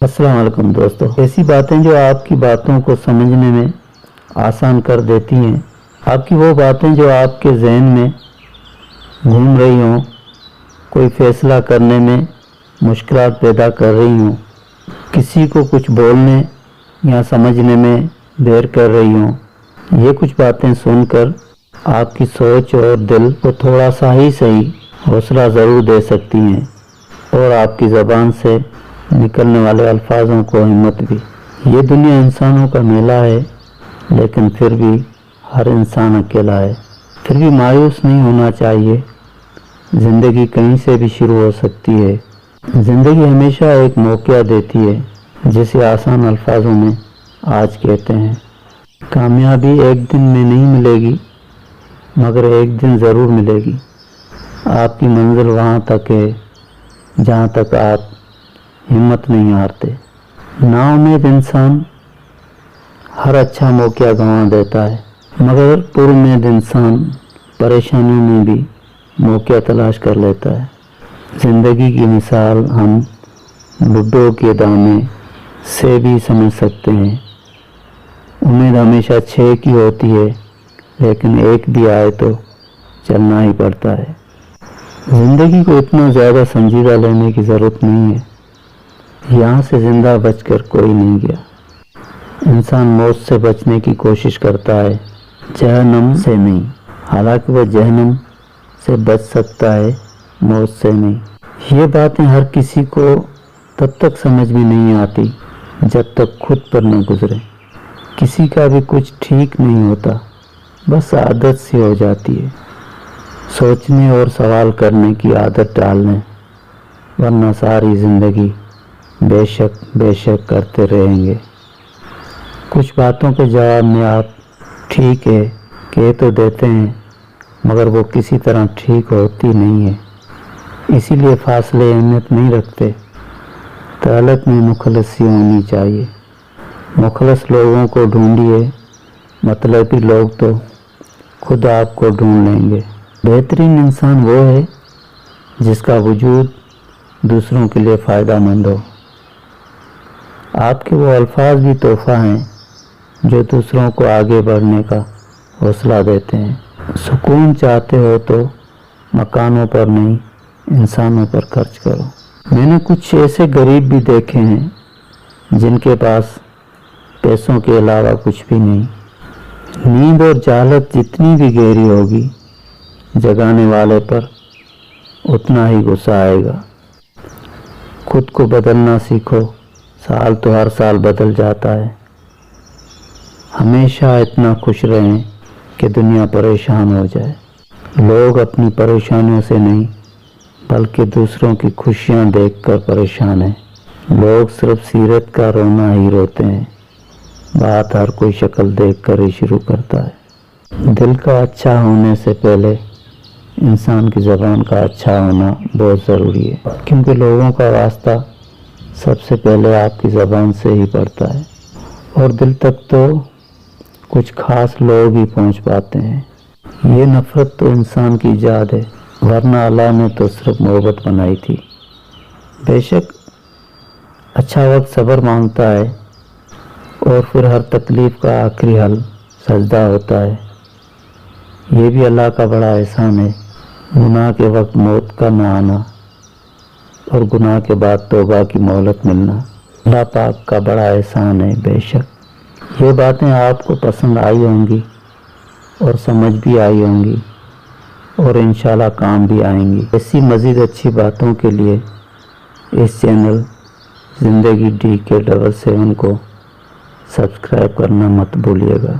السلام علیکم دوستو، ایسی باتیں جو آپ کی باتوں کو سمجھنے میں آسان کر دیتی ہیں، آپ کی وہ باتیں جو آپ کے ذہن میں گھوم رہی ہوں، کوئی فیصلہ کرنے میں مشکلات پیدا کر رہی ہوں، کسی کو کچھ بولنے یا سمجھنے میں دیر کر رہی ہوں، یہ کچھ باتیں سن کر آپ کی سوچ اور دل کو تھوڑا سا ہی صحیح حوصلہ ضرور دے سکتی ہیں، اور آپ کی زبان سے نکلنے والے الفاظوں کو ہمت بھی۔ یہ دنیا انسانوں کا میلہ ہے، لیکن پھر بھی ہر انسان اکیلا ہے۔ پھر بھی مایوس نہیں ہونا چاہیے، زندگی کہیں سے بھی شروع ہو سکتی ہے۔ زندگی ہمیشہ ایک موقع دیتی ہے، جسے آسان الفاظوں میں آج کہتے ہیں۔ کامیابی ایک دن میں نہیں ملے گی، مگر ایک دن ضرور ملے گی۔ آپ کی منزل وہاں تک ہے جہاں تک آپ ہمت نہیں ہارتے۔ نا امید انسان ہر اچھا موقع گنوا دیتا ہے، مگر پر امید انسان پریشانیوں میں بھی موقع تلاش کر لیتا ہے۔ زندگی کی مثال ہم لڈو کے دانے سے بھی سمجھ سکتے ہیں۔ امید ہمیشہ 6 کی ہوتی ہے، لیکن ایک بھی آئے تو چلنا ہی پڑتا ہے۔ زندگی کو اتنا زیادہ سنجیدہ لینے کی ضرورت نہیں ہے۔ یہاں سے زندہ بچ کر کوئی نہیں گیا۔ انسان موت سے بچنے کی کوشش کرتا ہے، جہنم سے نہیں۔ حالانکہ وہ جہنم سے بچ سکتا ہے، موت سے نہیں۔ یہ باتیں ہر کسی کو تب تک سمجھ میں نہیں آتی جب تک خود پر نہ گزرے۔ کسی کا بھی کچھ ٹھیک نہیں ہوتا، بس عادت سی ہو جاتی ہے۔ سوچنے اور سوال کرنے کی عادت ڈال لیں، ورنہ ساری زندگی بے شک کرتے رہیں گے۔ کچھ باتوں کے جواب میں آپ ٹھیک ہے کہہ تو دیتے ہیں، مگر وہ کسی طرح ٹھیک ہوتی نہیں ہے۔ اسی لیے فاصلے اہمیت نہیں رکھتے۔ تعلق میں مخلصی ہونی چاہیے۔ مخلص لوگوں کو ڈھونڈیے، مطلبی لوگ تو خود آپ کو ڈھونڈ لیں گے۔ بہترین انسان وہ ہے جس کا وجود دوسروں کے لیے فائدہ مند ہو۔ آپ کے وہ الفاظ بھی تحفہ ہیں جو دوسروں کو آگے بڑھنے کا حوصلہ دیتے ہیں۔ سکون چاہتے ہو تو مکانوں پر نہیں، انسانوں پر خرچ کرو۔ میں نے کچھ ایسے غریب بھی دیکھے ہیں جن کے پاس پیسوں کے علاوہ کچھ بھی نہیں۔ نیند اور جہالت جتنی بھی گہری ہوگی، جگانے والے پر اتنا ہی غصہ آئے گا۔ خود کو بدلنا سیکھو، سال تو ہر سال بدل جاتا ہے۔ ہمیشہ اتنا خوش رہیں کہ دنیا پریشان ہو جائے۔ لوگ اپنی پریشانیوں سے نہیں، بلکہ دوسروں کی خوشیاں دیکھ کر پریشان ہیں۔ لوگ صرف سیرت کا رونا ہی روتے ہیں، بات ہر کوئی شکل دیکھ کر ہی شروع کرتا ہے۔ دل کا اچھا ہونے سے پہلے انسان کی زبان کا اچھا ہونا بہت ضروری ہے، کیونکہ لوگوں کا واسطہ سب سے پہلے آپ کی زبان سے ہی پڑتا ہے، اور دل تک تو کچھ خاص لوگ ہی پہنچ پاتے ہیں۔ یہ نفرت تو انسان کی ایجاد ہے، ورنہ اللہ نے تو صرف محبت بنائی تھی۔ بے شک اچھا وقت صبر مانگتا ہے، اور پھر ہر تکلیف کا آخری حل سجدہ ہوتا ہے۔ یہ بھی اللہ کا بڑا احسان ہے، گناہ کے وقت موت کا نہ آنا، اور گناہ کے بعد توبہ کی مہلت ملنا اللہ پاک کا بڑا احسان ہے۔ بے شک یہ باتیں آپ کو پسند آئی ہوں گی، اور سمجھ بھی آئی ہوں گی، اور انشاءاللہ کام بھی آئیں گی۔ ایسی مزید اچھی باتوں کے لیے اس چینل زندگی DK77 کو سبسکرائب کرنا مت بھولیے گا۔